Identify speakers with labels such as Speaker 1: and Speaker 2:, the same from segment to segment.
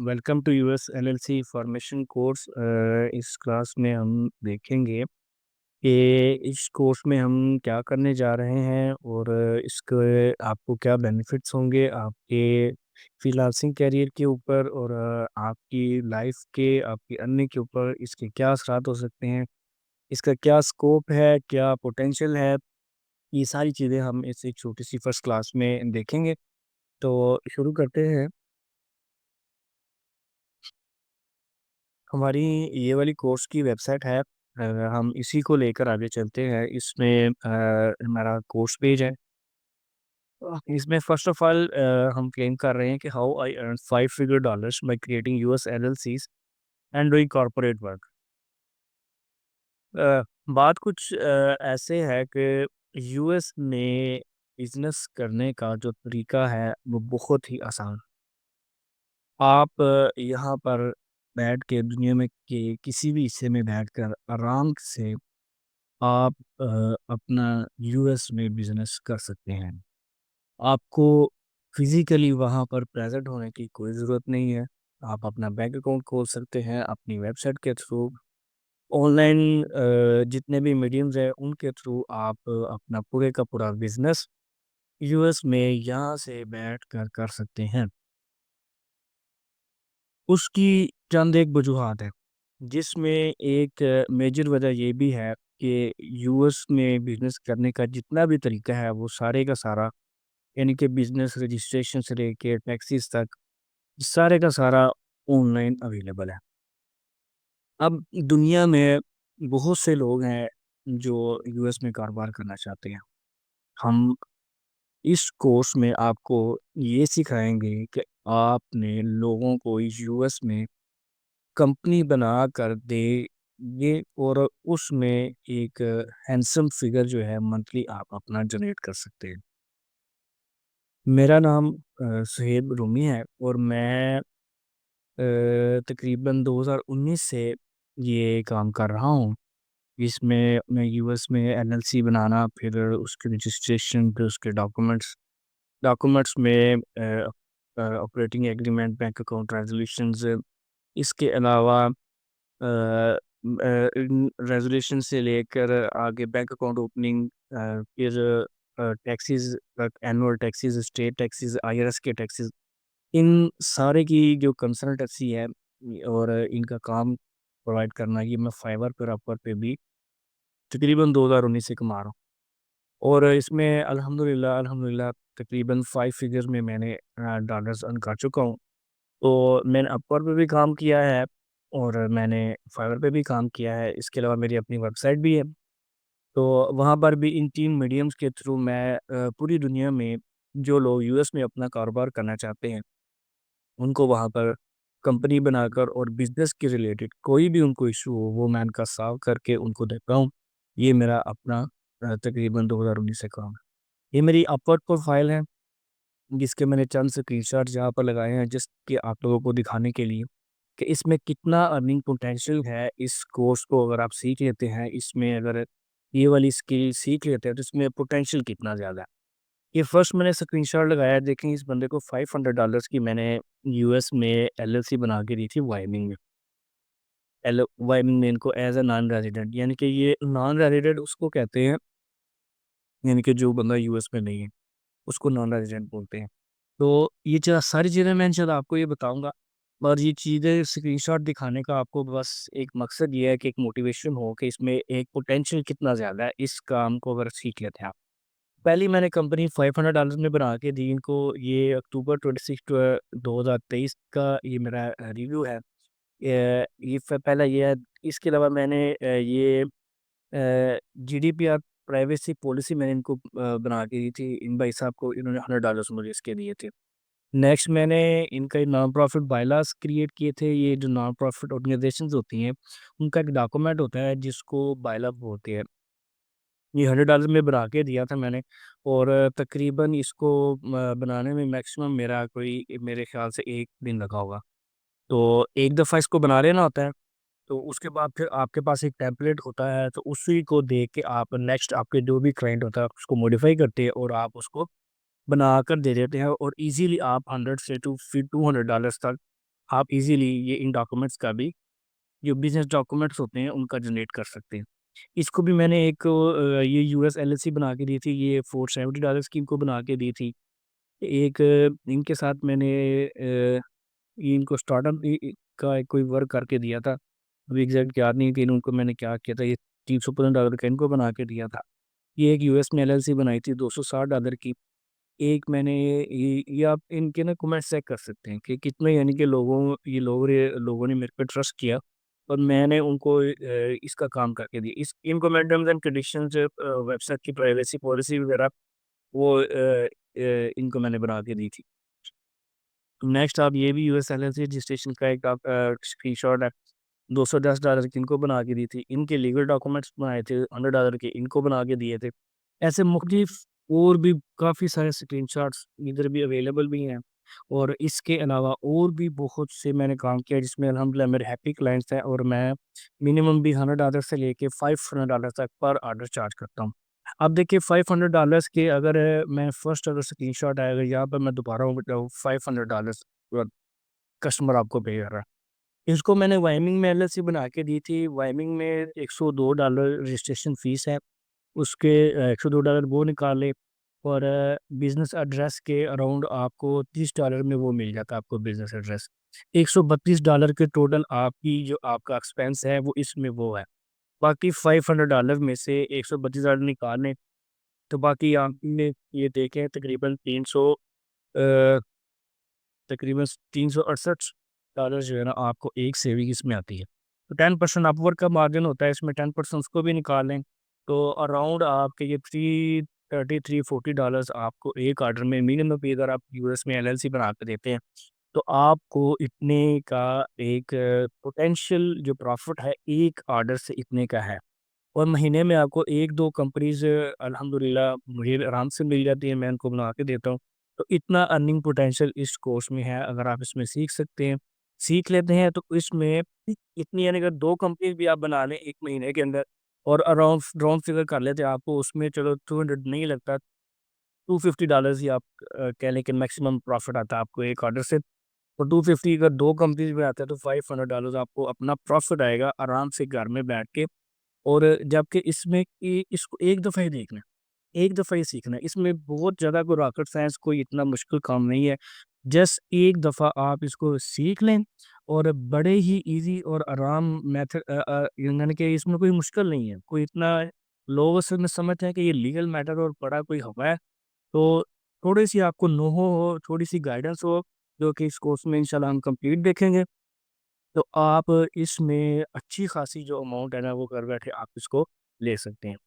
Speaker 1: Welcome to US LLC formation course. इस class में हम देखेंगे कि इस कोर्स में हम क्या करने जा रहे हैं और इसके आपको क्या बेनिफिट्स होंगे आपके फ्रीलांसिंग करियर के ऊपर और आपकी लाइफ के आपकी अर्निंग के ऊपर इसके क्या असरात हो सकते हैं, इसका क्या स्कोप है, क्या पोटेंशियल है। ये सारी चीज़ें हम इस एक छोटी सी फर्स्ट क्लास में देखेंगे। तो शुरू करते हैं। हमारी ये वाली कोर्स की वेबसाइट है। हम इसी को लेकर आगे चलते हैं। इसमें हमारा कोर्स पेज है। इसमें फ़र्स्ट ऑफ़ ऑल हम क्लेम कर रहे हैं कि how I earn 5 figure dollars by creating US LLCs and doing corporate work. बात कुछ ऐसे है कि यूएस में बिज़नेस करने का जो तरीका है वो बहुत ही आसान। आप यहाँ पर बैठ के दुनिया में के किसी भी हिस्से में बैठकर आराम से आप अपना यूएस में बिज़नेस कर सकते हैं। आपको फिज़िकली वहाँ पर प्रेज़ेंट होने की कोई ज़रूरत नहीं है। आप अपना बैंक अकाउंट खोल सकते हैं अपनी वेबसाइट के थ्रू, ऑनलाइन जितने भी मीडियम्स हैं उनके थ्रू आप अपना पूरे का पूरा बिज़नेस यूएस में यहाँ से बैठकर कर सकते हैं। उसकी चंद एक वजूहात हैं, जिसमें एक मेजर वजह ये भी है कि यूएस में बिज़नेस करने का जितना भी तरीका है वो सारे का सारा, यानी कि बिज़नेस रजिस्ट्रेशन से लेके टैक्सेस तक सारे का सारा ऑनलाइन अवेलेबल है। अब दुनिया में बहुत से लोग हैं जो यूएस में कारोबार करना चाहते हैं। हम इस कोर्स में आपको ये सिखाएँगे कि आपने लोगों को यूएस में कंपनी बना कर दे ये, और उसमें एक हैंडसम फिगर जो है मंथली आप अपना जनरेट कर सकते हैं। मेरा नाम सुहेब रूमी है और मैं तकरीबन 2019 से ये काम कर रहा हूँ। इसमें मैं यूएस में एलएलसी बनाना, फिर उसकी रजिस्ट्रेशन, फिर उसके डॉक्यूमेंट्स डॉक्यूमेंट्स में ऑपरेटिंग एग्रीमेंट, बैंक अकाउंट रेज़ोल्यूशंस, इसके अलावा रेज़ोल्यूशन से लेकर आगे बैंक अकाउंट ओपनिंग, फिर टैक्सेस तक, annual taxes, state taxes, IRS के टैक्सेस, इन सारे की जो कंसल्टेंसी है और इनका काम प्रोवाइड करना, ये मैं फाइवर पर, अपवर पे भी तकरीबन 2019 से कमा रहा हूँ। और इसमें अल्हम्दुलिल्लाह अल्हम्दुलिल्लाह तकरीबन 5 फिगर्स में मैंने डॉलर्स अर्न कर चुका हूँ। तो मैंने अपवर्क पे भी काम किया है और मैंने फाइवर पे भी काम किया है। इसके अलावा मेरी अपनी वेबसाइट भी है। तो वहाँ पर भी इन 3 मीडियम्स के थ्रू मैं पूरी दुनिया में जो लोग यूएस में अपना कारोबार करना चाहते हैं, उनको वहाँ पर कंपनी बनाकर और बिज़नेस के रिलेटेड कोई भी उनको इश्यू हो, वो मैं उनका सॉल्व करके उनको देता हूँ। ये मेरा अपना तकरीबन 2019 से काम है। ये मेरी अपवर्क प्रोफ़ाइल है, जिसके मैंने चंद स्क्रीनशॉट्स यहाँ पर लगाए हैं, जिस कि आप लोगों को दिखाने के लिए कि इसमें कितना अर्निंग पोटेंशियल है। इस कोर्स को अगर आप सीख लेते हैं, इसमें अगर ये वाली स्किल सीख लेते हैं, तो इसमें पोटेंशियल कितना ज़्यादा है। ये फर्स्ट मैंने स्क्रीनशॉट लगाया है, देखें इस बंदे को $500 की मैंने यूएस में एलएलसी बना के दी थी वाइमिंग में। वाइमिंग में इनको एज़ अ नॉन रेज़िडेंट, यानी कि ये नॉन रेज़िडेंट उसको कहते हैं, यानी कि जो बंदा यूएस में नहीं है, उसको नॉन रेज़िडेंट बोलते हैं। तो ये सारी चीज़ें मैं इंशाल्लाह आपको ये बताऊँगा, और ये चीज़ें स्क्रीनशॉट दिखाने का आपको बस एक मकसद ये है कि एक मोटिवेशन हो कि इसमें एक पोटेंशियल कितना ज़्यादा है, इस काम को अगर सीख लेते हैं आप। पहली मैंने कंपनी $500 में बना के दी इनको, ये अक्टूबर 26 2023 का ये मेरा रिव्यू है। ये पहला ये है। इसके अलावा मैंने ये जीडीपीआर प्राइवेसी पॉलिसी मैंने इनको बना के दी थी। इन भाई साहब को इन्होंने $100 मुझे इसके दिए थे। नेक्स्ट मैंने इनका एक नॉन प्रॉफिट बायलॉज क्रिएट किए थे। ये जो नॉन प्रॉफिट ऑर्गेनाइजेशंस होती हैं, उनका एक डॉक्यूमेंट होता है जिसको बायलॉ बोलते हैं। ये $100 में बना के दिया था मैंने, और तकरीबन इसको बनाने में मैक्सिमम मेरा कोई मेरे ख़्याल से 1 दिन लगा होगा। तो एक दफ़ा इसको बना लेना होता है, तो उसके बाद फिर आपके पास एक टेम्पलेट होता है, तो उसी को देख के आप नेक्स्ट आपके जो भी क्लाइंट होता है उसको मॉडिफ़ाई करते हैं और आप उसको बनाकर दे देते हैं, और ईज़िली आप 100 से टू फिर $200 तक आप इजीली ये इन डॉक्यूमेंट्स का भी, जो बिजनेस डॉक्यूमेंट्स होते हैं उनका जनरेट कर सकते हैं। इसको भी मैंने एक ये यूएस एलएलसी बना के दी थी, ये $470 की इनको बना के दी थी। एक इनके साथ मैंने ये इनको स्टार्टअप का एक कोई वर्क करके दिया था। अभी एग्जैक्ट याद नहीं कि उनको मैंने क्या किया था। ये $350 का इनको बना के दिया था। ये एक यूएस में एलएलसी बनाई थी $260 की। एक मैंने ये आप इनके ना कमेंट्स चेक कर सकते हैं कि कितने, यानी कि लोगों ने मेरे पे ट्रस्ट किया और मैंने उनको इसका काम करके दिया। इस इनको मैं टर्म्स एंड कंडीशंस, वेबसाइट की प्राइवेसी पॉलिसी वगैरह, वो इनको मैंने बना के दी थी। नेक्स्ट आप ये भी यूएस एलएलसी रजिस्ट्रेशन का एक आप स्क्रीनशॉट है, $210 की इनको बना के दी थी। इनके लीगल डॉक्यूमेंट्स बनाए थे $100 के, इनको बना के दिए थे। ऐसे मुख्तलिफ और भी काफ़ी सारे स्क्रीनशॉट्स इधर भी अवेलेबल भी हैं, और इसके अलावा और भी बहुत से मैंने काम किया जिसमें अल्हम्दुलिल्लाह मेरे हैप्पी क्लाइंट्स हैं, और मैं मिनिमम भी $100 से लेके $500 तक पर ऑर्डर चार्ज करता हूँ। अब देखिए $500 के अगर मैं फर्स्ट अगर स्क्रीनशॉट आएगा यहाँ पर, मैं दोबारा बताऊँ, $500 कस्टमर आपको पे कर रहा है। इसको मैंने वाइमिंग में एलएलसी बना के दी थी। वाइमिंग में $102 रजिस्ट्रेशन फ़ीस है। उसके $102 वो निकाले, और बिज़नेस एड्रेस के अराउंड आपको $30 में वो मिल जाता है आपको बिज़नेस एड्रेस। $132 के टोटल आपकी जो आपका एक्सपेंस है वो इसमें वो है। बाकी $500 में से $132 निकालें, तो बाकी आपने ये देखें तकरीबन $368 जो है ना आपको एक सेविंग इसमें आती है। तो 10% अपवर्क का मार्जिन होता है इसमें, 10% उसको भी निकालें, तो अराउंड आपके ये $330-340 आपको एक ऑर्डर में मिनिमम भी, अगर आप यूएस में एलएलसी बना के देते हैं, तो आपको इतने का एक पोटेंशियल जो प्रॉफिट है एक ऑर्डर से इतने का है। और महीने में आपको 1-2 कंपनीज़ अल्हम्दुलिल्लाह मुझे आराम से मिल जाती है, मैं उनको बना के देता हूँ। तो इतना अर्निंग पोटेंशियल इस कोर्स में है, अगर आप इसमें सीख सकते हैं, सीख लेते हैं, तो इसमें इतनी, यानी अगर 2 कंपनीज़ भी आप बना लें 1 महीने के अंदर, और अराउंड राउंड फिगर कर लेते हैं, आपको उसमें चलो 200 नहीं लगता, $250 ही आप कह लें कि मैक्सिमम प्रॉफिट आता है आपको एक ऑर्डर से। और 250 अगर 2 कंपनीज़ में आता है, तो $500 आपको अपना प्रॉफिट आएगा आराम से घर में बैठ के। और जबकि इसमें कि इसको एक दफ़ा ही देखना है, एक दफ़ा ही सीखना है। इसमें बहुत ज़्यादा कोई रॉकेट साइंस, कोई इतना मुश्किल काम नहीं है। जस्ट एक दफ़ा आप इसको सीख लें, और बड़े ही ईज़ी और आराम मेथड यानी कि इसमें कोई मुश्किल नहीं है। कोई इतना, लोग असल में समझते हैं कि ये लीगल मैटर और बड़ा कोई हवा है। तो थोड़ी-सी आपको नो हो, थोड़ी-सी गाइडेंस हो, जो कि इस कोर्स में इंशाल्लाह हम कंप्लीट देखेंगे। तो आप इसमें अच्छी खासी जो अमाउंट है ना, वो घर बैठे आप इसको ले सकते हैं।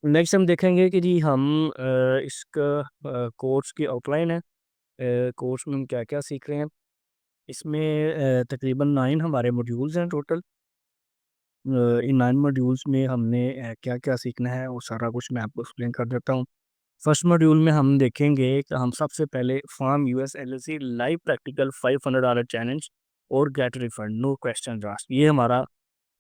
Speaker 1: नेक्स्ट हम देखेंगे कि जी हम इसका कोर्स की आउटलाइन है। कोर्स में हम क्या-क्या सीख रहे हैं। इसमें तकरीबन 9 हमारे मॉड्यूल्स हैं टोटल। इन 9 मॉड्यूल्स में हमने क्या-क्या सीखना है, वो सारा कुछ मैं आपको एक्सप्लेन कर देता हूँ। फर्स्ट मॉड्यूल में हम देखेंगे कि हम सबसे पहले form US LLC live practical $500 challenge और get refund no question asked, ये हमारा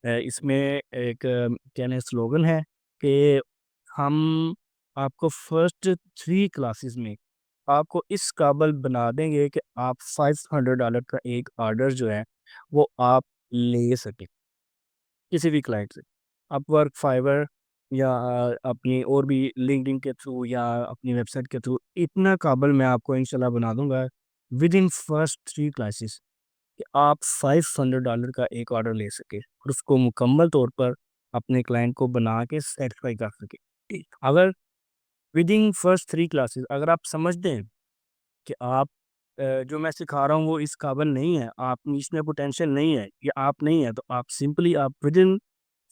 Speaker 1: इसमें एक कहने स्लोगन है कि हम आपको फर्स्ट 3 क्लासेस में आपको इस काबिल बना देंगे कि आप $500 का एक ऑर्डर जो है वो आप ले सकें किसी भी क्लाइंट से। अपवर्क, फाइवर या अपनी और भी लिंक्डइन के थ्रू या अपनी वेबसाइट के थ्रू, इतना काबिल मैं आपको इंशाल्लाह बना दूँगा विद इन फर्स्ट 3 क्लासेस कि आप $500 का एक ऑर्डर ले सकें और उसको मुकम्मल तौर पर अपने क्लाइंट को बना के सैटिस्फाई कर सकें। ठीक। अगर विदिन फर्स्ट 3 क्लासेस अगर आप समझते हैं कि आप जो मैं सिखा रहा हूँ वो इस काबिल नहीं है, आप में इसमें पोटेंशियल नहीं है, या आप नहीं है, तो आप सिंपली आप विदिन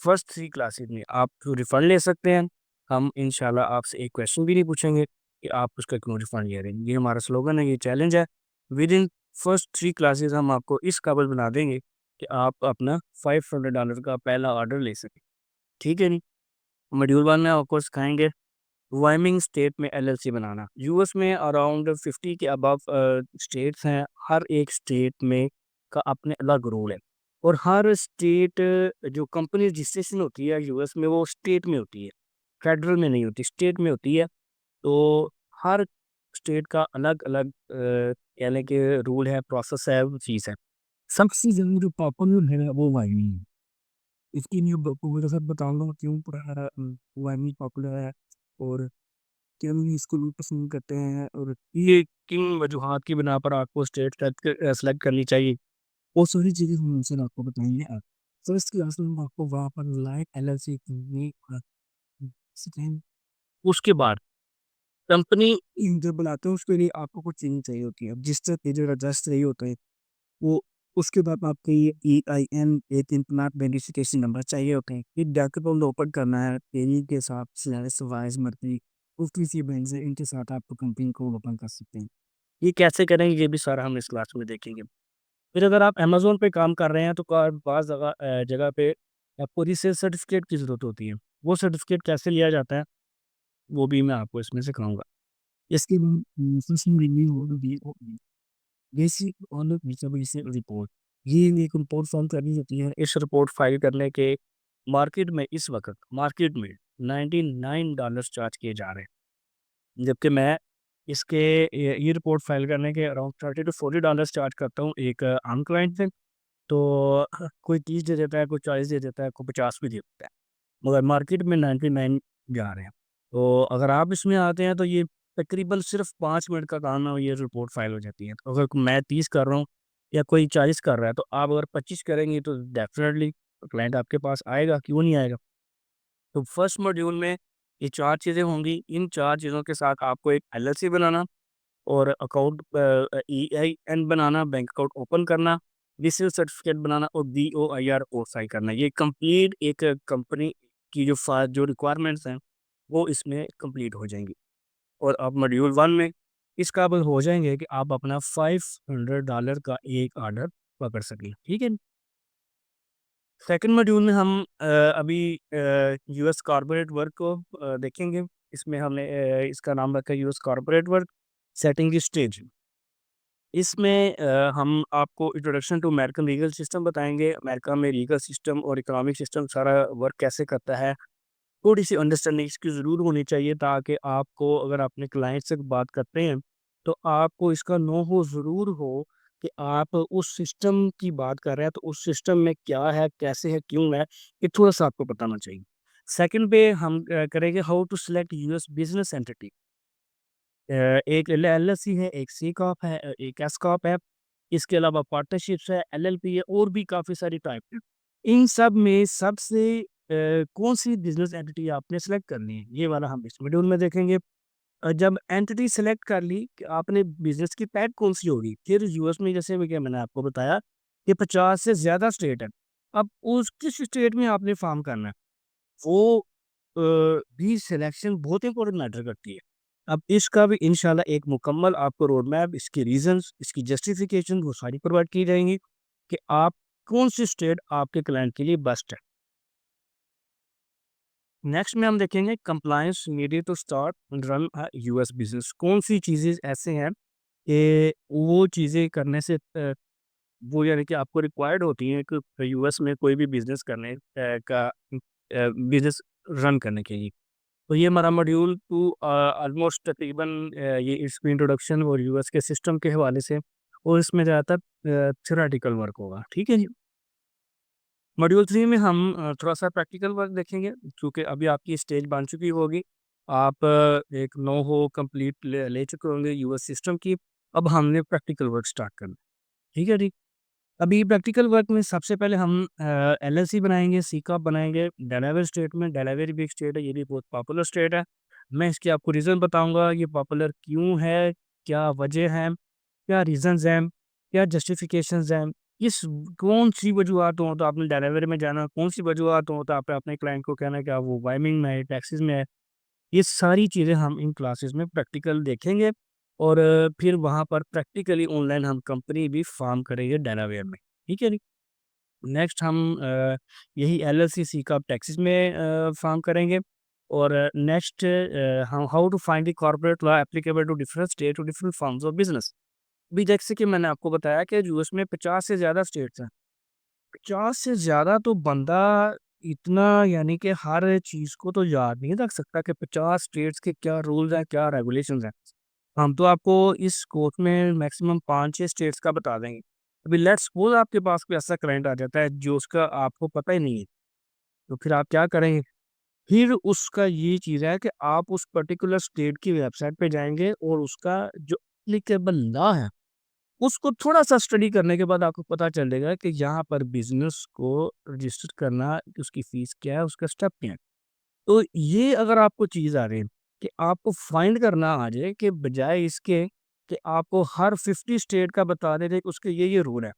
Speaker 1: फर्स्ट 3 क्लासेस में आप रिफंड ले सकते हैं। हम इंशाल्लाह आपसे एक क्वेश्चन भी नहीं पूछेंगे कि आप उसका क्यों रिफंड ले रहे हैं। ये हमारा स्लोगन है, ये चैलेंज है। विदिन फर्स्ट 3 क्लासेस हम आपको इस काबिल बना देंगे कि आप अपना $500 का पहला ऑर्डर ले सकें। ठीक है जी? मॉड्यूल 1 में आपको सिखाएँगे वाइमिंग स्टेट में एलएलसी बनाना। यूएस में अराउंड 50 के अबव स्टेट्स हैं। हर एक स्टेट में का अपने अलग रूल है, और हर स्टेट जो कंपनी रजिस्ट्रेशन होती है यूएस में वो स्टेट में होती है, फेडरल में नहीं होती, स्टेट में होती है। तो हर स्टेट का अलग-अलग कह लें कि रूल है, प्रोसेस है, वो चीज़ है। सबसे ज़्यादा जो पॉपुलर है वो वाइनिंग है। इसकी मैं आपको वजह बताऊँगा क्यों वाइनिंग पॉपुलर है और क्यों इसको लोग पसंद करते हैं और ये किन वजूहात की बिना पर आपको स्टेट सेलेक्ट करनी चाहिए, वो सारी चीज़ें हम उनसे आपको बताएँगे आज। फर्स्ट क्लास में हम आपको वहाँ पर लाइव एलएलसी कंपनी सेकंड उसके बाद कंपनी जब बनाते हैं उसके लिए आपको कुछ चीज़ें चाहिए होती हैं। अब जिस तरह के जो रजिस्टर चाहिए होते हैं, वो उसके बाद आपके ये EIN एक इम्प्लांट वेरिफिकेशन नंबर चाहिए होते हैं। फिर डॉक्यूमेंट ओपन करना है, तेरी के साथ स्लैश वाइज़ मर्जी उसी बैंक से इनके साथ आपको कंपनी को ओपन कर सकते हैं। ये कैसे करेंगे ये भी सारा हम इस क्लास में देखेंगे। फिर अगर आप अमेज़न पे काम कर रहे हैं तो बाज़ जगह पे आपको रीसेल सर्टिफ़िकेट की ज़रूरत होती है। वो सर्टिफ़िकेट कैसे लिया जाता है, वो भी मैं आपको इसमें सिखाऊँगा। इसके बाद सोशल मीडिया और भी बेसिक और बेसिक रिपोर्ट, ये एक रिपोर्ट फ़ॉर्म करनी होती है। इस रिपोर्ट फ़ाइल करने के मार्केट में $99 चार्ज किए जा रहे हैं। जबकि मैं इसके ये रिपोर्ट फ़ाइल करने के अराउंड $30 टू $40 चार्ज करता हूँ एक आम क्लाइंट से। तो कोई 30 दे देता है, कोई 40 दे देता है, कोई 50 भी दे देता है। मगर मार्केट में 99 जा रहे हैं। तो अगर आप इसमें आते हैं तो ये तकरीबन सिर्फ़ 5 मिनट का काम है और ये रिपोर्ट फ़ाइल हो जाती है। तो अगर मैं 30 कर रहा हूँ या कोई 40 कर रहा है तो आप अगर 25 करेंगे तो डेफ़िनेटली क्लाइंट आपके पास आएगा, क्यों नहीं आएगा? तो फर्स्ट मॉड्यूल में ये 4 चीज़ें होंगी। इन 4 चीज़ों के साथ आपको एक एलएलसी बनाना और अकाउंट EIN बनाना, बैंक अकाउंट ओपन करना, रीसेल सर्टिफ़िकेट बनाना और BOIR ओसाई करना। ये कंप्लीट एक कंपनी की जो रिक्वायरमेंट्स हैं, वो इसमें कंप्लीट हो जाएँगी। और आप मॉड्यूल 1 में इस काबिल हो जाएँगे कि आप अपना $500 का एक ऑर्डर पकड़ सकें, ठीक है? सेकंड मॉड्यूल में हम अभी यूएस कॉर्पोरेट वर्क को देखेंगे। इसमें हमने इसका नाम रखा है US corporate work, setting the stage. इसमें हम आपको introduction to American legal system बताएँगे। अमेरिका में लीगल सिस्टम और इकोनॉमिक सिस्टम सारा वर्क कैसे करता है। थोड़ी-सी अंडरस्टैंडिंग इसकी ज़रूर होनी चाहिए ताकि आपको अगर अपने क्लाइंट से बात करते हैं, तो आपको इसका नो हो ज़रूर हो कि आप उस सिस्टम की बात कर रहे हैं, तो उस सिस्टम में क्या है, कैसे है, क्यों है, ये थोड़ा-सा आपको बताना चाहिए। सेकंड पे हम करेंगे how to select US business entity. एक एलएलसी है, एक सी कॉर्प है, एक एस कॉर्प है। इसके अलावा पार्टनरशिप्स है, एलएलपी है और भी काफ़ी सारी टाइप हैं। इन सब में सबसे कौन-सी बिज़नेस एंटिटी आपने सेलेक्ट करनी है, ये वाला हम इस मॉड्यूल में देखेंगे। जब एंटिटी सेलेक्ट कर ली कि आपने बिज़नेस की टाइप कौन-सी होगी, फिर यूएस में जैसे कि मैंने आपको बताया कि 50 से ज़्यादा स्टेट हैं। अब उस किस स्टेट में आपने फार्म करना है, वो भी सिलेक्शन बहुत इम्पोर्टेंट मैटर करती है। अब इसका भी इंशाल्लाह एक मुकम्मल आपको रोड मैप, इसके रीज़न्स, इसकी जस्टिफिकेशन वो सारी प्रोवाइड की जाएँगी कि आप कौन-सी स्टेट आपके क्लाइंट के लिए बेस्ट है। नेक्स्ट में हम देखेंगे compliance needed to start and run a US business. कौन-सी चीज़ें ऐसे हैं कि वो चीज़ें करने से वो यानी कि आपको रिक्वायर्ड होती हैं कि यूएस में कोई भी बिज़नेस बिज़नेस रन करने के लिए। तो ये हमारा मॉड्यूल 2 ऑलमोस्ट तकरीबन ये इसकी इंट्रोडक्शन और यूएस के सिस्टम के हवाले से और इसमें ज़्यादातर थ्योरेटिकल वर्क होगा, ठीक है जी। मॉड्यूल 3 में हम थोड़ा-सा प्रैक्टिकल वर्क देखेंगे, चूँकि अभी आपकी स्टेज बन चुकी होगी। आप एक नो हो कंप्लीट ले ले चुके होंगे यूएस सिस्टम की। अब हमने प्रैक्टिकल वर्क स्टार्ट करना है, ठीक है जी। अभी प्रैक्टिकल वर्क में सबसे पहले हम एलएलसी बनाएँगे, सी कॉर्प बनाएँगे डेलावेयर स्टेट में। डेलावेयर भी एक स्टेट है, ये भी बहुत पॉपुलर स्टेट है। मैं इसके आपको रीज़न बताऊँगा, ये पॉपुलर क्यों है, क्या वजह है, क्या रीज़न्स हैं, क्या जस्टिफिकेशंस हैं, किस कौन-सी वजूहात हों तो आपने डेलावेयर में जाना, कौन-सी वजूहात हों तो आपने अपने क्लाइंट को कहना है कि आप वो वाइमिंग में है, टेक्सास में है। ये सारी चीज़ें हम इन क्लासेस में प्रैक्टिकल देखेंगे और फिर वहाँ पर प्रैक्टिकली ऑनलाइन हम कंपनी भी फ़ॉर्म करेंगे डेलावेयर में, ठीक है जी। नेक्स्ट हम यही एलएलसी सी का टैक्सेस में फ़ॉर्म करेंगे और नेक्स्ट हम how to find the corporate law applicable to different state to different forms of business. अभी जैसे कि मैंने आपको बताया कि यूएस में 50 से ज़्यादा स्टेट्स हैं। 50 से ज़्यादा तो बंदा इतना यानी कि हर चीज़ को तो याद नहीं रख सकता कि 50 स्टेट्स के क्या रूल्स हैं, क्या रेगुलेशंस हैं। हम तो आपको इस कोर्स में मैक्सिमम 5-6 स्टेट्स का बता देंगे। अभी लेट्स सपोज़ आपके पास कोई ऐसा क्लाइंट आ जाता है जो उसका आपको पता ही नहीं है, तो फिर आप क्या करेंगे? फिर उसका ये चीज़ है कि आप उस पर्टिकुलर स्टेट की वेबसाइट पे जाएँगे और उसका जो एप्लीकेबल लॉ है, उसको थोड़ा-सा स्टडी करने के बाद आपको पता चलेगा कि यहाँ पर बिज़नेस को रजिस्टर करना, उसकी फ़ीस क्या है, उसका स्टेप क्या है। तो ये अगर आपको चीज़ आ रही है कि आपको फाइंड करना आ जाए कि बजाय इसके कि आपको हर 50 स्टेट का बता दें कि उसके ये रूल है।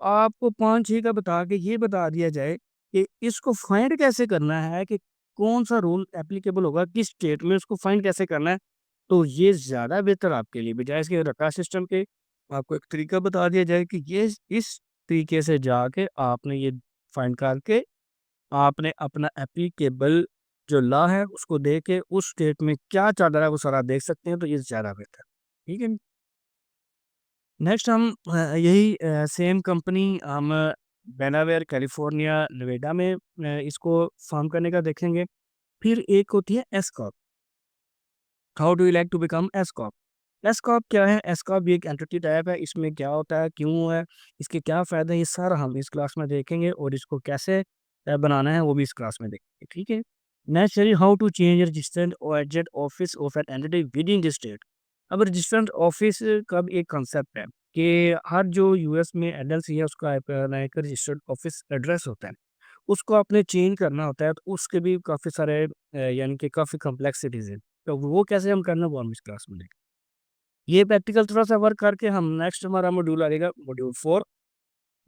Speaker 1: आपको 5-6 का बता के ये बता दिया जाए कि इसको फाइंड कैसे करना है कि कौन-सा रूल एप्लीकेबल होगा किस स्टेट में उसको फाइंड कैसे करना है। तो ये ज़्यादा बेहतर आपके लिए बजाय इसके रटा सिस्टम के आपको एक तरीका बता दिया जाए कि ये इस तरीके से जाके आपने ये फाइंड करके आपने अपना एप्लीकेबल जो लॉ है उसको देख के उस स्टेट में क्या चल रहा है वो सारा देख सकते हैं, तो ये ज़्यादा बेहतर है। ठीक है? नेक्स्ट हम यही सेम कंपनी हम डेलावेयर कैलिफोर्निया नेवाडा में इसको फार्म करने का देखेंगे। फिर एक होती है S corp. How do you like to become S corp? S corp क्या है? एस कॉर्प भी एक एंटिटी टाइप है। इसमें क्या होता है, क्यों है, इसके क्या फ़ायदे हैं, ये सारा हम इस क्लास में देखेंगे और इसको कैसे बनाना है वो भी इस क्लास में देखेंगे। ठीक है? Next how to change registered और adjust office of an entity within the state. अब रजिस्टर्ड ऑफिस का भी एक कांसेप्ट है कि हर जो यूएस में एलएलसी है उसका अपना एक रजिस्टर्ड ऑफिस एड्रेस होता है। उसको आपने चेंज करना होता है, तो उसके भी काफ़ी सारे यानी कि काफ़ी कॉम्प्लेक्सिटीज़ हैं। तो वो कैसे हम करना वो हम इस क्लास में देखेंगे। ये प्रैक्टिकल थोड़ा-सा वर्क करके हम नेक्स्ट हमारा मॉड्यूल आ जाएगा मॉड्यूल 4,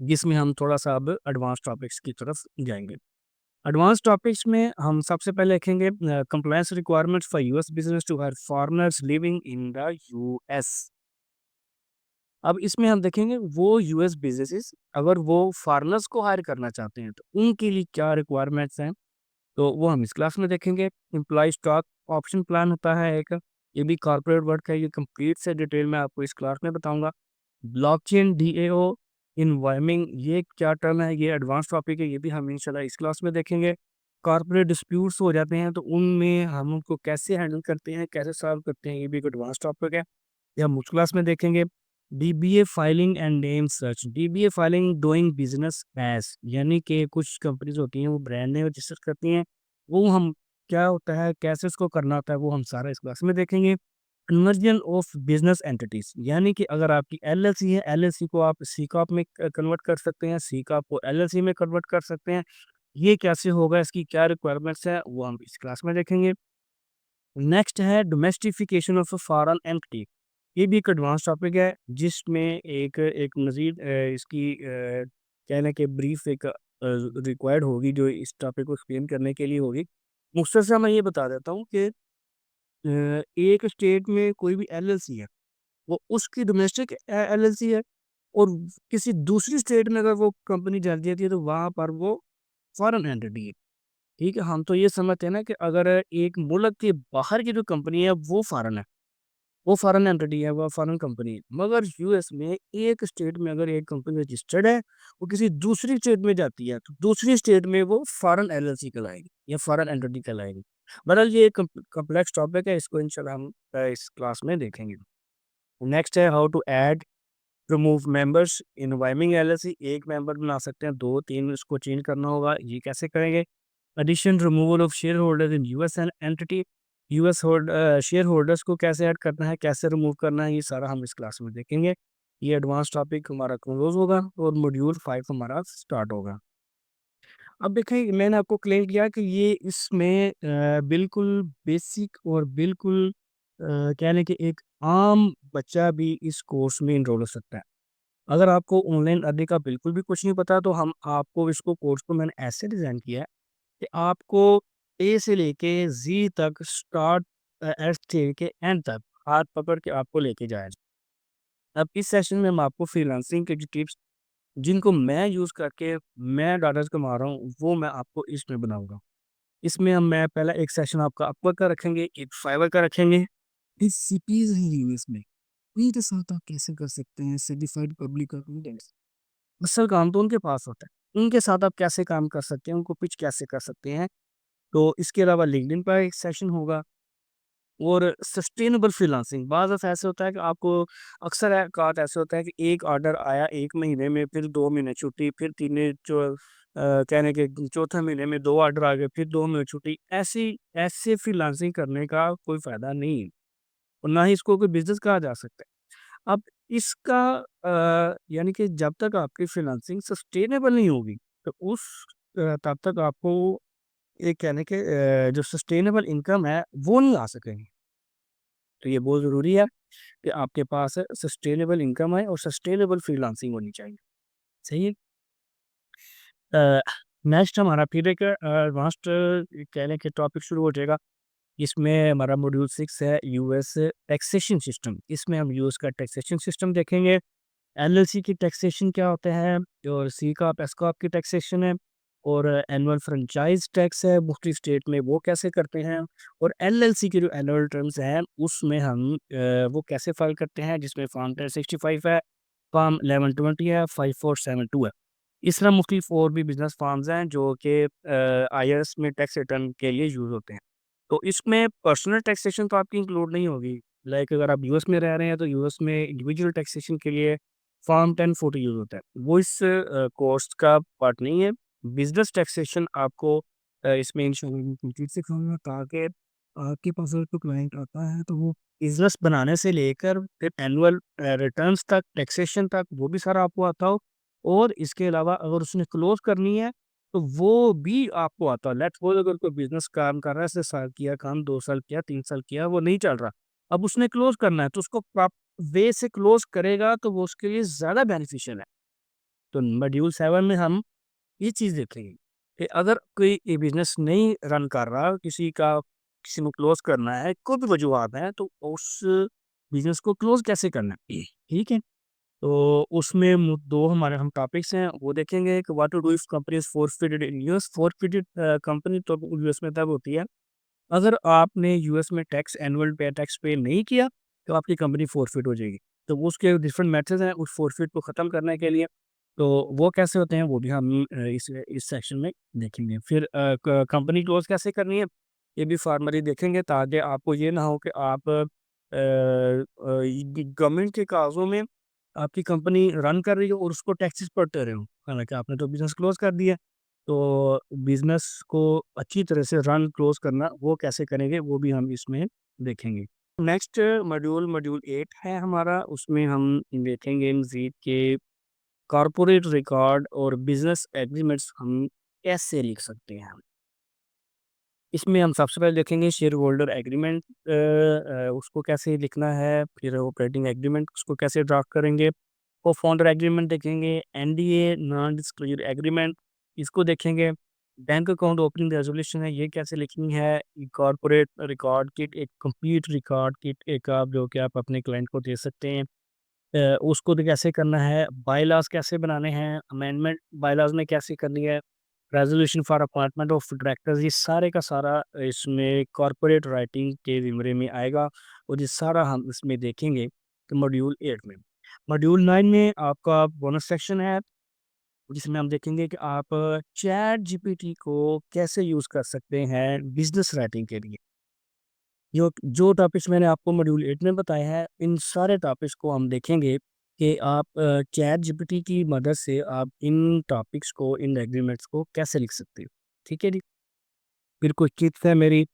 Speaker 1: जिसमें हम थोड़ा-सा अब एडवांस टॉपिक्स की तरफ जाएँगे। एडवांस टॉपिक्स में हम सबसे पहले देखेंगे compliance requirements for US business to hire foreigners living in the US. अब इसमें हम देखेंगे वो यूएस बिज़नेसेस अगर वो फॉरेनर्स को हायर करना चाहते हैं, तो उनके लिए क्या रिक्वायरमेंट्स हैं, तो वो हम इस क्लास में देखेंगे। एम्प्लॉयी स्टॉक ऑप्शन प्लान होता है एक, ये भी कॉर्पोरेट वर्क है, ये कंप्लीट से डिटेल में आपको इस क्लास में बताऊँगा। ब्लॉकचेन डीएओ इन्वायरमिंग ये क्या टर्म है, ये एडवांस टॉपिक है, ये भी हम इंशाल्लाह इस क्लास में देखेंगे। कॉर्पोरेट डिस्प्यूट्स हो जाते हैं, तो उनमें हम उनको कैसे हैंडल करते हैं, कैसे सॉल्व करते हैं, ये भी एक एडवांस टॉपिक है, ये हम उस क्लास में देखेंगे। DBA filing and name search, DBA filing doing business as, यानी कि कुछ कंपनीज होती हैं वो ब्रांड नेम रजिस्टर करती हैं, वो हम क्या होता है, कैसे उसको करना होता है, वो हम सारा इस क्लास में देखेंगे। कन्वर्जन ऑफ बिजनेस एंटिटीज, यानी कि अगर आपकी एलएलसी है, एलएलसी को आप सी कॉर्प में कन्वर्ट कर सकते हैं, सी कॉर्प को एलएलसी में कन्वर्ट कर सकते हैं। ये कैसे होगा, इसकी क्या रिक्वायरमेंट्स है, वो हम इस क्लास में देखेंगे। नेक्स्ट है domestication of a foreign entity, ये भी एक एडवांस टॉपिक है जिसमें एक एक मज़ीद इसकी कहने के ब्रीफ एक रिक्वायर्ड होगी जो इस टॉपिक को एक्सप्लेन करने के लिए होगी। मुख्तसर मैं ये बता देता हूँ कि एक स्टेट में कोई भी एलएलसी है, वो उसकी डोमेस्टिक एलएलसी है और किसी दूसरी स्टेट में अगर वो कंपनी चल जाती है तो वहाँ पर वो फॉरेन एंटिटी है। ठीक है? हम तो ये समझते हैं ना कि अगर एक मुल्क के बाहर की जो कंपनी है वो फॉरेन है, वो फॉरेन एंटिटी है, वो फॉरेन कंपनी है। मगर यूएस में एक स्टेट में अगर एक कंपनी रजिस्टर्ड है, वो किसी दूसरी स्टेट में जाती है, तो दूसरी स्टेट में वो फॉरेन एलएलसी कहलाएगी या फॉरेन एंटिटी कहलाएगी। बहरहाल ये एक कॉम्प्लेक्स टॉपिक है, इसको इंशाल्लाह हम इस क्लास में देखेंगे। नेक्स्ट है how to add remove members in Wyoming LLC, एक मेंबर बना सकते हैं, 2-3 इसको चेंज करना होगा, ये कैसे करेंगे? Addition removal of shareholder in US and entity, US shareholders को कैसे ऐड करना है, कैसे रिमूव करना है, ये सारा हम इस क्लास में देखेंगे। ये एडवांस टॉपिक हमारा क्लोज होगा और मॉड्यूल 5 हमारा स्टार्ट होगा। अब देखिए मैंने आपको क्लेम किया कि ये इसमें बिल्कुल बेसिक और बिल्कुल कह लें कि एक आम बच्चा भी इस कोर्स में एनरोल हो सकता है। अगर आपको ऑनलाइन अर्निंग का बिल्कुल भी कुछ नहीं पता, तो हम आपको इसको कोर्स को मैंने ऐसे डिज़ाइन किया है कि आपको ए से लेके ज़ी तक स्टार्ट एस से के एंड तक हाथ पकड़ के आपको लेके जाया जाए। अब इस सेशन में हम आपको फ्रीलांसिंग के जो टिप्स जिनको मैं यूज़ करके मैं डॉलर्स कमा रहा हूँ, वो मैं आपको इसमें बनाऊँगा। इसमें हम मैं पहला एक सेशन आपका अपवर्क का रखेंगे, एक फाइवर का रखेंगे। इस सीपीज़ हैं यूएस में, उनके साथ आप कैसे कर सकते हैं सर्टिफाइड पब्लिक अकाउंटेंट्स। असल काम तो उनके पास होता है। उनके साथ आप कैसे काम कर सकते हैं, उनको पिच कैसे कर सकते हैं। तो इसके अलावा लिंक्डइन पर एक सेशन होगा, और सस्टेनेबल फ्रीलांसिंग बाज़ दफ़ा ऐसे होता है कि आपको अक्सर औक़ात ऐसे होता है कि एक ऑर्डर आया 1 महीने में, फिर 2 महीने छुट्टी, फिर तीने जो कहने के चौथे महीने में 2 ऑर्डर आ गए, फिर 2 महीने छुट्टी। ऐसे फ्रीलांसिंग करने का कोई फ़ायदा नहीं है और ना ही इसको कोई बिज़नेस कहा जा सकता है। अब इसका यानी कि जब तक आपकी फ्रीलांसिंग सस्टेनेबल नहीं होगी, तो तब तक आपको ये कहने के जो सस्टेनेबल इनकम है, वो नहीं आ सकेगी। तो ये बहुत ज़रूरी है कि आपके पास सस्टेनेबल इनकम आए और सस्टेनेबल फ्रीलांसिंग होनी चाहिए। सही है? अ, नेक्स्ट हमारा फिर एक लास्ट कह लें कि टॉपिक शुरू हो जाएगा। इसमें हमारा मॉड्यूल 6 है यूएस टैक्सेशन सिस्टम। इसमें हम यूएस का टैक्सेशन सिस्टम देखेंगे। एलएलसी की टैक्सेशन क्या होता है और सी कॉर्प, एस कॉर्प की टैक्सेशन है और एनुअल फ्रेंचाइज़ टैक्स है मुख्तलिफ स्टेट में वो कैसे करते हैं और एलएलसी के जो एनुअल रिटर्न्स हैं उसमें हम वो कैसे फाइल करते हैं जिसमें फॉर्म 1065 है, फॉर्म 1120 है, 5472 है। इस तरह मुख्तलिफ और भी बिज़नेस फॉर्म्स हैं जो कि आईआरएस में टैक्स रिटर्न के लिए यूज़ होते हैं। तो इसमें पर्सनल टैक्सेशन तो आपकी इंक्लूड नहीं होगी। लाइक अगर आप यूएस में रह रहे हैं तो यूएस में इंडिविजुअल टैक्सेशन के लिए फॉर्म 1040 यूज़ होता है। वो इस कोर्स का पार्ट नहीं है। बिज़नेस टैक्सेशन आपको इसमें इंशाल्लाह मैं कंप्लीट सिखाऊँगा ताकि आपके पास अगर कोई क्लाइंट आता है तो वो बिज़नेस बनाने से लेकर फिर एनुअल रिटर्न्स तक, टैक्सेशन तक वो भी सारा आपको आता हो और इसके अलावा अगर उसने क्लोज़ करनी है तो वो भी आपको आता है। लेट्स सपोज़ अगर कोई बिज़नेस काम कर रहा है, उसने साल किया काम, 2 साल किया, 3 साल किया, वो नहीं चल रहा। अब उसने क्लोज़ करना है तो उसको वे से क्लोज़ करेगा तो वो उसके लिए ज़्यादा बेनिफिशियल है। तो मॉड्यूल 7 में हम ये चीज़ देखेंगे कि अगर कोई ये बिज़नेस नहीं रन कर रहा, किसी को क्लोज़ करना है, कोई भी वजूहात हैं, तो उस बिज़नेस को क्लोज़ कैसे करना है, ठीक है? तो उसमें 2 हमारे हम टॉपिक्स हैं, वो देखेंगे कि what to do if company is forfeited in US. Forfeited company तो यूएस में तब होती है अगर आपने यूएस में टैक्स एनुअल पे टैक्स पे नहीं किया, तो आपकी कंपनी फ़ॉरफ़िट हो जाएगी। तो वो उसके डिफरेंट मेथड्स हैं उस फ़ॉरफ़िट को ख़त्म करने के लिए। तो वो कैसे होते हैं, वो भी हम इस सेक्शन में देखेंगे। फिर कंपनी क्लोज़ कैसे करनी है, ये भी फॉर्मली देखेंगे ताकि आपको ये ना हो कि आप गवर्नमेंट के कागज़ों में आपकी कंपनी रन कर रही हो और उसको टैक्सेस पड़ते रहे हो। हालाँकि आपने तो बिज़नेस क्लोज़ कर दिया। तो बिज़नेस को अच्छी तरह से रन क्लोज़ करना वो कैसे करेंगे वो भी हम इसमें देखेंगे। नेक्स्ट मॉड्यूल 8 है हमारा, उसमें हम देखेंगे मज़ीद के कॉर्पोरेट रिकॉर्ड और बिज़नेस एग्रीमेंट्स हम कैसे लिख सकते हैं। इसमें हम सबसे पहले देखेंगे शेयर होल्डर एग्रीमेंट उसको कैसे लिखना है, फिर ऑपरेटिंग एग्रीमेंट उसको कैसे ड्राफ्ट करेंगे, को-फाउंडर एग्रीमेंट देखेंगे, एनडीए नॉन डिस्क्लोजर एग्रीमेंट इसको देखेंगे, बैंक अकाउंट ओपनिंग रेज़ोल्यूशन है ये कैसे लिखनी है, कॉर्पोरेट रिकॉर्ड किट एक कंप्लीट रिकॉर्ड किट एक आप जो कि आप अपने क्लाइंट को दे सकते हैं। उसको तो कैसे करना है, बायलॉज़ कैसे बनाने हैं, अमेंडमेंट बायलॉज़ में कैसे करनी है, resolution for appointment of directors ये सारे का सारा इसमें कॉर्पोरेट राइटिंग के ज़िम्रे में आएगा और ये सारा हम इसमें देखेंगे तो मॉड्यूल 8 में। मॉड्यूल 9 में आपका बोनस सेक्शन है, जिसमें हम देखेंगे कि आप चैट जीपीटी को कैसे यूज़ कर सकते हैं बिज़नेस राइटिंग के लिए। जो जो टॉपिक्स मैंने आपको मॉड्यूल 8 में बताए हैं, इन सारे टॉपिक्स को हम देखेंगे कि आप चैट जीपीटी की मदद से आप इन टॉपिक्स को, इन एग्रीमेंट्स को कैसे लिख सकते हो। ठीक है जी? फिर कुछ टिप्स हैं मेरी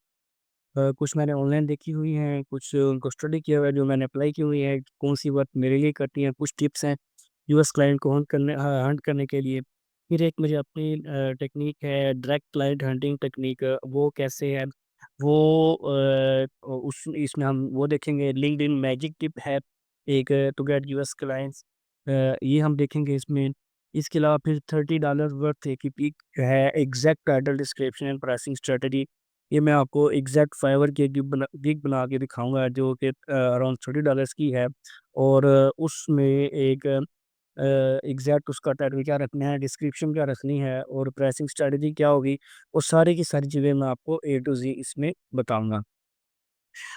Speaker 1: कुछ मैंने ऑनलाइन देखी हुई हैं, कुछ उनको स्टडी किया हुआ है, जो मैंने अप्लाई की हुई है, कौन-सी वर्क मेरे लिए करती हैं, कुछ टिप्स हैं यूएस क्लाइंट को हंट करने के लिए। फिर एक मुझे अपनी टेक्नीक है डायरेक्ट क्लाइंट हंटिंग टेक्नीक वो कैसे है, वो उस इसमें हम वो देखेंगे लिंक्डइन मैजिक टिप है एक टू गेट यूएस क्लाइंट्स ये हम देखेंगे इसमें। इसके अलावा फिर $30 वर्थ एक है exact title description and pricing strategy ये मैं आपको एग्जैक्ट फाइवर की एक गिग बना के दिखाऊंगा जो कि अराउंड $30 की है और उसमें एक एग्जैक्ट उसका टाइटल क्या रखना है, डिस्क्रिप्शन क्या रखनी है और प्राइसिंग स्ट्रेटजी क्या होगी, वो सारी की सारी चीज़ें मैं आपको ए टू ज़ी इसमें बताऊँगा।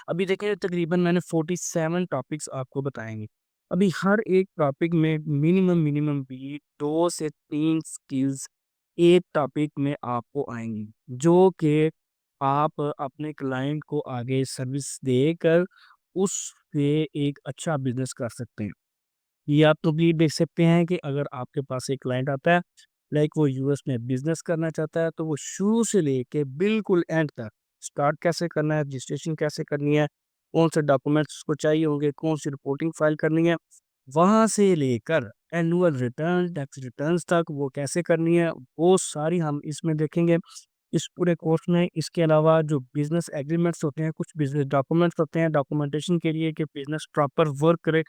Speaker 1: अभी देखिए तकरीबन मैंने 47 टॉपिक्स आपको बताएँगे। अभी हर एक टॉपिक में मिनिमम भी 2 से 3 स्किल्स एक टॉपिक में आपको आएँगी, जो कि आप अपने क्लाइंट को आगे सर्विस देकर उससे एक अच्छा बिज़नेस कर सकते हैं। ये आप तो भी देख सकते हैं कि अगर आपके पास एक क्लाइंट आता है, लाइक वो यूएस में बिज़नेस करना चाहता है, तो वो शुरू से लेके बिल्कुल एंड तक स्टार्ट कैसे करना है, रजिस्ट्रेशन कैसे करनी है, कौन से डॉक्यूमेंट्स उसको चाहिए होंगे, कौन सी रिपोर्टिंग फाइल करनी है, वहाँ से लेकर एनुअल रिटर्न, टैक्स रिटर्न्स तक वो कैसे करनी है, वो सारी हम इसमें देखेंगे, इस पूरे कोर्स में। इसके अलावा जो बिज़नेस एग्रीमेंट्स होते हैं, कुछ बिज़नेस डॉक्यूमेंट्स होते हैं, डॉक्यूमेंटेशन के लिए कि बिज़नेस प्रॉपर वर्क करे,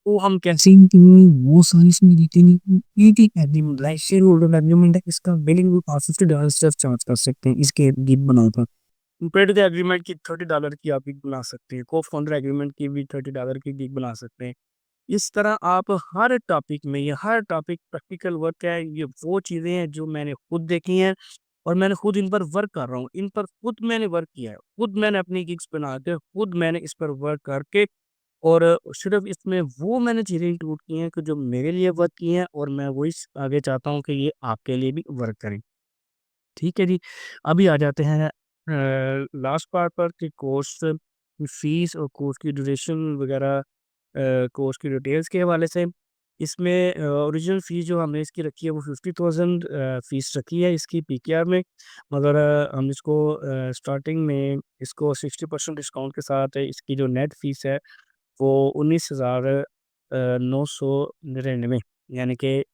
Speaker 1: वो हम कैसे इंक्लूड वो सारी इसमें देखेंगे कि एक-एक agreement like share holder agreement है, इसका बिलिंग भी आप $50 सिर्फ चार्ज कर सकते हैं इसके गिग बनाकर। कंपेयर्ड टू द एग्रीमेंट की $30 की आप गिग बना सकते हैं, को-फाउंडर एग्रीमेंट की भी $30 की गिग बना सकते हैं। इस तरह आप हर टॉपिक में, ये हर टॉपिक प्रैक्टिकल वर्क है, ये वो चीज़ें हैं जो मैंने खुद देखी हैं और मैंने खुद इन पर वर्क कर रहा हूँ। इन पर खुद मैंने वर्क किया है, खुद मैंने अपनी गिग्स बना के, खुद मैंने इस पर वर्क करके और सिर्फ़ इसमें वो मैंने चीज़ें इंक्लूड की हैं कि जो मेरे लिए वर्क की हैं और मैं वही आगे चाहता हूँ कि ये आपके लिए भी वर्क करें। ठीक है जी। अभी आ जाते हैं लास्ट पार्ट पर कि कोर्स की फ़ीस और कोर्स की ड्यूरेशन वग़ैरह, कोर्स की डिटेल्स के हवाले से। इसमें ओरिजिनल फ़ीस जो हमने इसकी रखी है वो 50,000 फ़ीस रखी है इसकी पीकेआर में। मगर हम इसको स्टार्टिंग में इसको 60% डिस्काउंट के साथ इसकी जो नेट फ़ीस है वो 19,999, यानी कि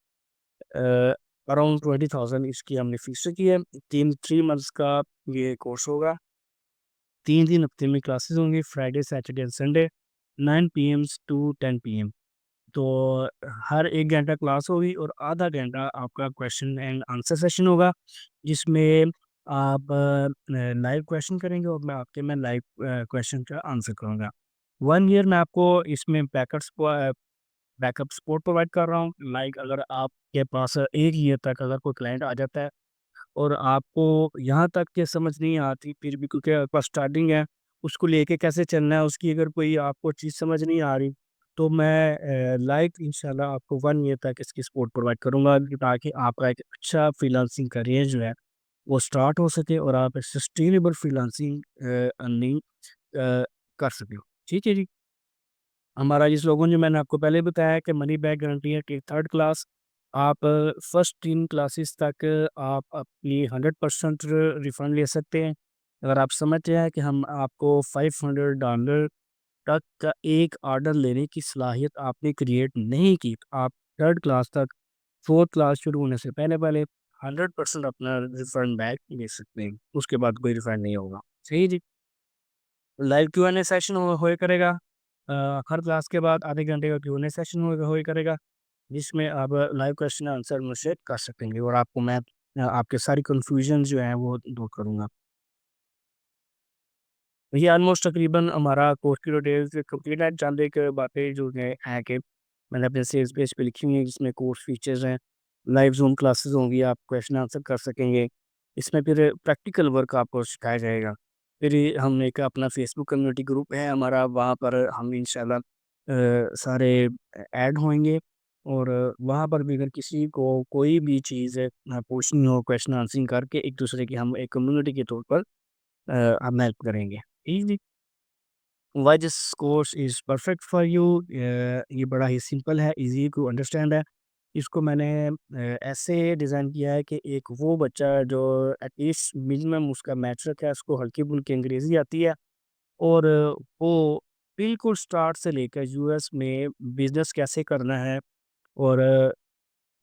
Speaker 1: अराउंड 20,000 इसकी हमने फ़ीस रखी है। 3 मंथ्स का ये कोर्स होगा। 3 दिन हफ़्ते में क्लासेस होंगी, Friday, Saturday and Sunday 9 PM to 10 PM. तो हर 1 घंटा क्लास होगी और आधा घंटा आपका क्वेश्चन एंड आंसर सेशन होगा, जिसमें आप लाइव क्वेश्चन करेंगे और मैं लाइव क्वेश्चन का आंसर करूँगा। 1 ईयर मैं आपको इसमें बैकअप सपोर्ट प्रोवाइड कर रहा हूँ। लाइक अगर आपके पास 1 ईयर तक अगर कोई क्लाइंट आ जाता है और आपको यहाँ तक के समझ नहीं आती, फिर भी क्योंकि आपके पास स्टार्टिंग है, उसको लेके कैसे चलना है, उसकी अगर कोई आपको चीज़ समझ नहीं आ रही, तो मैं लाइव इंशाल्लाह आपको 1 ईयर तक इसकी सपोर्ट प्रोवाइड करूँगा ताकि आपका एक अच्छा फ्रीलांसिंग करियर जो है, वो स्टार्ट हो सके और आप एक सस्टेनेबल फ्रीलांसिंग अर्निंग कर सकें। ठीक है जी। हमारा ये स्लोगन जो मैंने आपको पहले बताया है कि मनी बैक गारंटी है कि थर्ड क्लास आप फर्स्ट 3 क्लासेस तक आप अपनी 100% रिफंड ले सकते हैं। अगर आप समझते हैं कि हम आपको $500 तक का एक ऑर्डर लेने की सलाहियत आपने क्रिएट नहीं की, तो आप थर्ड क्लास तक, फोर्थ क्लास शुरू होने से पहले-पहले 100% अपना रिफंड बैक ले सकते हैं। उसके बाद कोई रिफंड नहीं होगा। सही जी। लाइव क्यू&ए सेशन होया करेगा। हर क्लास के बाद आधे घंटे का क्यू&ए सेशन होया करेगा, जिसमें आप लाइव क्वेश्चन आंसर मुझसे कर सकेंगे और आपको मैं आपके सारी कन्फ्यूजन जो हैं वो दूर करूँगा। ये ऑलमोस्ट तकरीबन हमारा कोर्स की डिटेल्स कंप्लीट है। चंद एक बातें जो हैं कि मैंने अपने सेल्स पेज पे लिखी हुई हैं, जिसमें कोर्स फीचर्स हैं, लाइव ज़ूम क्लासेस होंगी, आप क्वेश्चन आंसर कर सकेंगे। इसमें फिर प्रैक्टिकल वर्क आपको सिखाया जाएगा। फिर ये हम एक अपना फेसबुक कम्युनिटी ग्रुप है हमारा, वहाँ पर हम इंशाल्लाह सारे ऐड होंगे और वहाँ पर भी अगर किसी को कोई भी चीज़ पूछनी हो, क्वेश्चन आंसरिंग करके एक दूसरे की हम एक कम्युनिटी के तौर पर हम हेल्प करेंगे। जी। Why this course is perfect for you, ये बड़ा ही सिंपल है, ईज़ी टू अंडरस्टैंड है। इसको मैंने ऐसे डिज़ाइन किया है कि एक वो बच्चा जो एटलीस्ट मिनिमम उसका मैट्रिक है, उसको हल्की-फुल्की अंग्रेज़ी आती है और वो बिल्कुल स्टार्ट से लेकर यूएस में बिज़नेस कैसे करना है और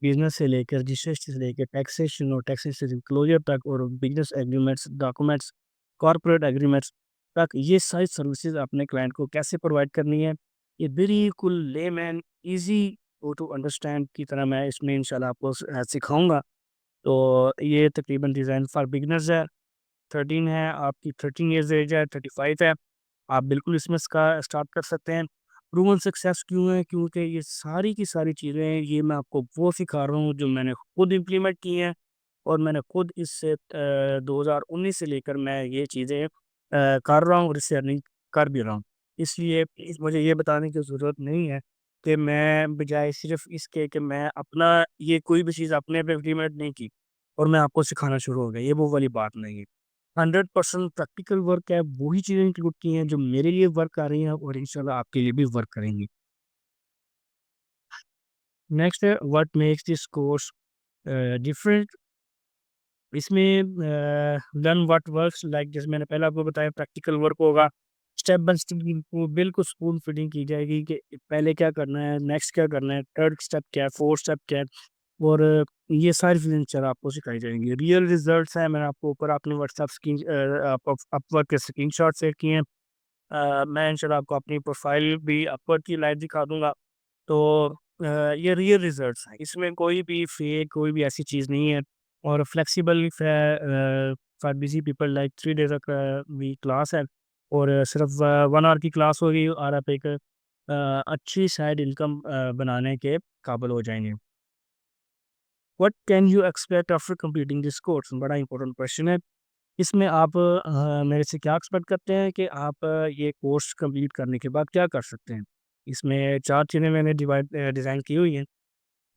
Speaker 1: बिज़नेस से लेकर रजिस्ट्रेशन से लेकर टैक्सेशन और टैक्सेशन डिस्क्लोज़र तक और business agreements, documents, corporate agreements तक ये सारी सर्विसेज़ अपने क्लाइंट को कैसे प्रोवाइड करनी है, ये बिल्कुल layman easy go to understand की तरह मैं इसमें इंशाल्लाह आपको सिखाऊँगा। तो ये तकरीबन डिज़ाइन फॉर बिगिनर्स है। 13 है, आपकी 13 इयर्स एज है, 35 है, आप बिल्कुल इसमें इसका स्टार्ट कर सकते हैं। प्रूवन सक्सेस क्यों है? क्योंकि ये सारी की सारी चीज़ें हैं, ये मैं आपको वो सिखा रहा हूँ जो मैंने खुद इम्प्लीमेंट की हैं और मैंने खुद इससे 2019 से लेकर मैं ये चीज़ें कर रहा हूँ और इससे अर्निंग कर भी रहा हूँ। इसलिए प्लीज़ मुझे ये बताने की ज़रूरत नहीं है कि मैं बजाय सिर्फ़ इसके कि मैं अपना ये कोई भी चीज़ अपने पे इम्प्लीमेंट नहीं की और मैं आपको सिखाना शुरू हो गया, ये वो वाली बात नहीं है। 100% प्रैक्टिकल वर्क है, वही चीज़ें इंक्लूड की हैं जो मेरे लिए वर्क आ रही हैं और इंशाल्लाह आपके लिए भी वर्क करेंगी। नेक्स्ट है what makes this course different. इसमें लर्न व्हाट वर्क्स, लाइक जैसे मैंने पहले आपको बताया प्रैक्टिकल वर्क होगा। स्टेप बाय स्टेप इनको बिल्कुल स्पून फीडिंग की जाएगी कि पहले क्या करना है, नेक्स्ट क्या करना है, थर्ड स्टेप क्या है, फोर्थ स्टेप क्या है। और ये सारी फीचर आपको सिखाई जाएंगी। रियल रिजल्ट्स हैं, मैंने आपको ऊपर अपने व्हाट्सएप स्क्रीन अपवर्क के स्क्रीन शॉट सेट किए हैं। मैं इंशाल्लाह आपको अपनी प्रोफाइल भी अपवर्क की लाइव दिखा दूंगा। तो ये रियल रिजल्ट्स हैं, इसमें कोई भी फेक कोई भी ऐसी चीज़ नहीं है। और flexible for busy people, like 3 days की क्लास है। और सिर्फ 1 आवर की क्लास होगी और आप एक अच्छी साइड इनकम बनाने के काबिल हो जाएंगे। What can you expect after completing this course, बड़ा इंपॉर्टेंट क्वेश्चन है। इसमें आप मेरे से क्या एक्सपेक्ट करते हैं कि आप ये कोर्स कंप्लीट करने के बाद क्या कर सकते हैं। इसमें 4 चीज़ें मैंने डिज़ाइन की हुई हैं।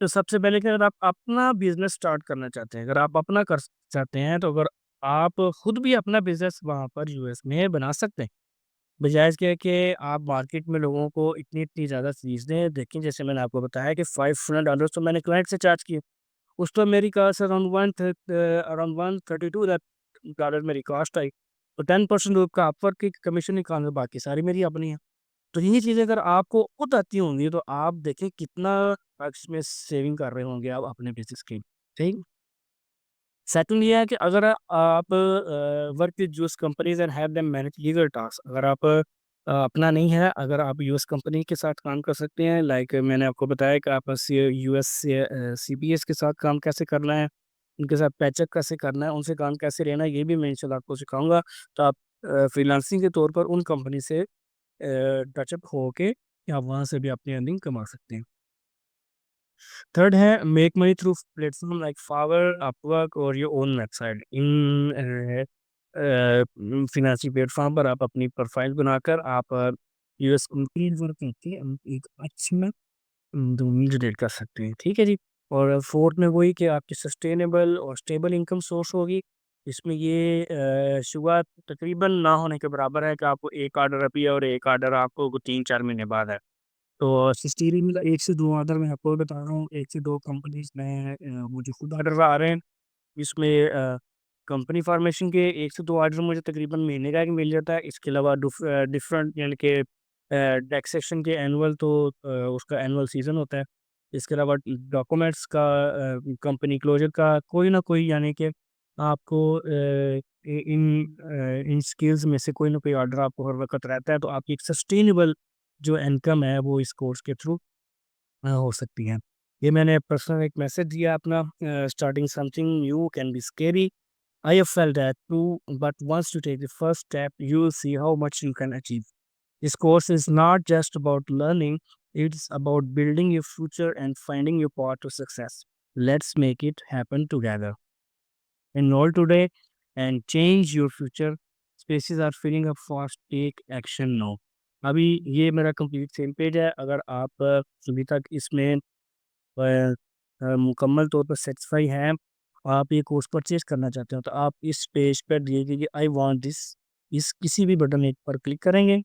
Speaker 1: तो सबसे पहले कि अगर आप अपना बिज़नेस स्टार्ट करना चाहते हैं, अगर आप अपना चाहते हैं, तो अगर आप खुद भी अपना बिज़नेस वहाँ पर यूएस में बना सकते हैं। बजाय इसके कि आप मार्केट में लोगों को इतनी-इतनी ज़्यादा फीस दें। देखिए, जैसे मैंने आपको बताया कि $500 तो मैंने क्लाइंट से चार्ज किए। उस तो मेरी कॉस्ट अराउंड 132 दैट डॉलर मेरी कॉस्ट आई। तो 10% आपका अपवर्क की कमीशन निकालना, बाकी सारी मेरी अपनी है। तो यही चीज़ें अगर आपको खुद आती होंगी तो आप देखें कितना इसमें सेविंग कर रहे होंगे आप अपने बिज़नेस की। ठीक? सेकंड ये है कि अगर आप work with US companies and have them manage legal task, अगर आप अपना नहीं है, अगर आप यूएस कंपनी के साथ काम कर सकते हैं, लाइक मैंने आपको बताया कि आप यूएस से सीपीएस के साथ काम कैसे करना है, उनके साथ पैचअप कैसे करना है, उनसे काम कैसे लेना है, ये भी मैं इंशाल्लाह आपको सिखाऊँगा। तो आप फ्रीलांसिंग के तौर पर उन कंपनी से टचअप होके आप वहाँ से भी अपनी अर्निंग कमा सकते हैं। थर्ड है make money through platform like Fiverr, Upwork और योर ओन वेबसाइट। इन फ़ाइनेंशियल प्लेटफ़ॉर्म पर आप अपनी प्रोफ़ाइल बनाकर आप यूएस कंपनी वर्क करके आप एक अच्छा दोनों जनरेट कर सकते हैं, ठीक है जी। और फोर्थ में वही कि आपकी सस्टेनेबल और स्टेबल इनकम सोर्स होगी। इसमें ये शुरुआत तकरीबन ना होने के बराबर है कि आपको 1 ऑर्डर अभी है और 1 ऑर्डर आपको 3-4 महीने बाद है। तो सस्टेनेबल मतलब 1 से 2 ऑर्डर मैं आपको बता रहा हूँ, 1 से 2 कंपनीज़ में मुझे खुद ऑर्डर आ रहे हैं। इसमें कंपनी फॉर्मेशन के 1 से 2 ऑर्डर मुझे तकरीबन महीने का एक मिल जाता है। इसके अलावा डिफरेंट यानी कि टैक्सेशन के एनुअल, तो उसका एनुअल सीज़न होता है। इसके अलावा डॉक्यूमेंट्स का कंपनी क्लोज़र का कोई ना कोई, यानी कि आपको इन स्किल्स में से कोई ना कोई ऑर्डर आपको हर वक़्त रहता है, तो आपकी एक सस्टेनेबल जो इनकम है वो इस कोर्स के थ्रू हो सकती है। ये मैंने पर्सनल एक मैसेज दिया अपना, starting something new can be scary. I have felt that too, but once you take the first step, you will see how much you can achieve. This course is not just about learning, it's about building your future and finding your path to success. Let's make it happen together. Enroll today and change your future. Spaces are filling up fast. Take action now. अभी ये मेरा complete cell page है। अगर आप अभी तक इसमें मुकम्मल तौर पर सेटिस्फाई हैं, आप ये कोर्स परचेज़ करना चाहते हो, तो आप इस पेज पर दिए गए आई वांट दिस, इस किसी भी बटन एक पर क्लिक करेंगे,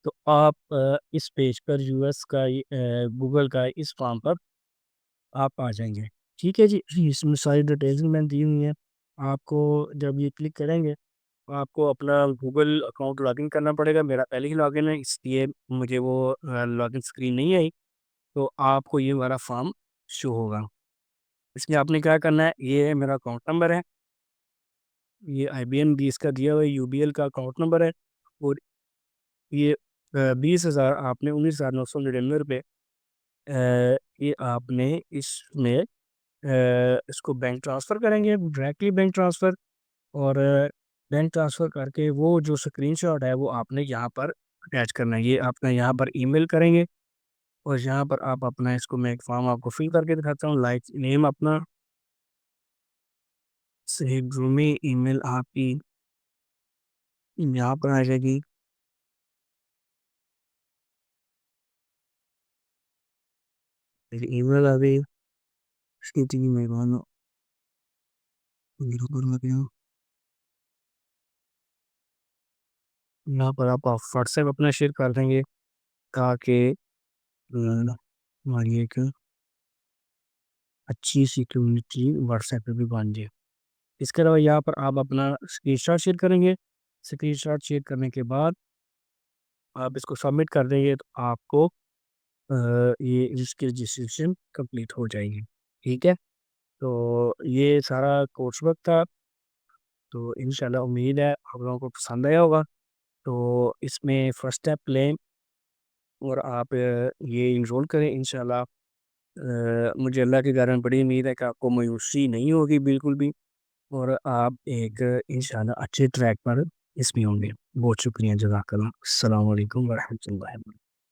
Speaker 1: तो आप इस पेज पर यूएस का गूगल का इस फॉर्म पर आप आ जाएँगे। ठीक है जी? इसमें सारी डिटेल्स भी मैंने दी हुई हैं। आपको जब ये क्लिक करेंगे, तो आपको अपना गूगल अकाउंट लॉगिन करना पड़ेगा। मेरा पहले ही लॉगिन है, इसलिए मुझे वो लॉगिन स्क्रीन नहीं आई। तो आपको ये वाला फॉर्म शो होगा। इसमें आपने क्या करना है, ये मेरा अकाउंट नंबर है, ये आईबीएन भी इसका दिया हुआ है, यूबीएल का अकाउंट नंबर है। और ये 20,000 आपने ₹19,999 ये आपने इसमें इसको बैंक ट्रांसफ़र करेंगे, डायरेक्टली बैंक ट्रांसफ़र। और बैंक ट्रांसफ़र करके वो जो स्क्रीनशॉट है वो आपने यहाँ पर अटैच करना है। ये आपने यहाँ पर ईमेल करेंगे और यहाँ पर आप अपना, इसको मैं एक फॉर्म आपको फिल करके दिखाता हूँ, लाइक नेम अपना, सही ड्रूमी, ईमेल आपकी यहाँ पर आ जाएगी। मेरी ईमेल आ गई, इसकी थी मैं मानो ज़ीरो पर आ गया। यहाँ पर आप व्हाट्सएप अपना शेयर कर देंगे ताकि हमारी एक अच्छी सी कम्युनिटी व्हाट्सएप पे भी बन जाए। इसके अलावा यहाँ पर आप अपना स्क्रीनशॉट शेयर करेंगे। स्क्रीनशॉट शेयर करने के बाद आप इसको सबमिट कर देंगे तो आपको ये इसकी रजिस्ट्रेशन कंप्लीट हो जाएगी। ठीक है? तो ये सारा कोर्स वर्क था। तो इंशाल्लाह उम्मीद है आप लोगों को पसंद आया होगा। तो इसमें फर्स्ट स्टेप लें और आप ये इनरोल करें इंशाल्लाह। मुझे अल्लाह के कारण बड़ी उम्मीद है कि आपको मायूसी नहीं होगी बिल्कुल भी, और आप एक इंशाल्लाह अच्छे ट्रैक पर इसमें होंगे। बहुत शुक्रिया, जज़ाकल्लाह। अस्सलाम वालेकुम व रहमतुल्लाहि व